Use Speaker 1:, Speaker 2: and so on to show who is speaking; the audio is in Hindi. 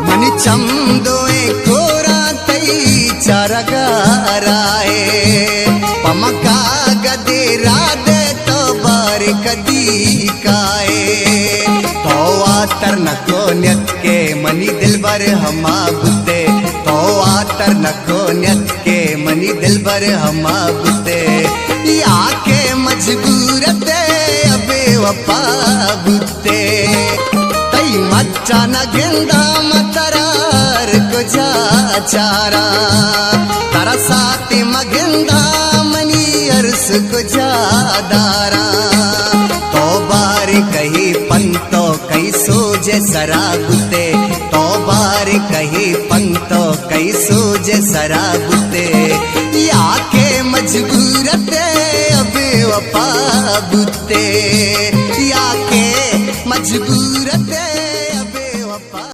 Speaker 1: मनी चमदोए कोरा तई चारगाराए पमका गदे राधे तो बार कदी काए तो आतर नको न्यत के मनी दिलबर हमा बुते तो आतर नको न्यत के मनी दिलबर हमा बुते या के मजबूरते अबे वफा बुते तई मच्चा न गेंदा मतरार को जा चारा तारा साथी मगिंदा मनी अर्स को जा दारा तो बार कही पंतो कई सोजे सरा बुते तो बार कही पंतो कई सोजे सरा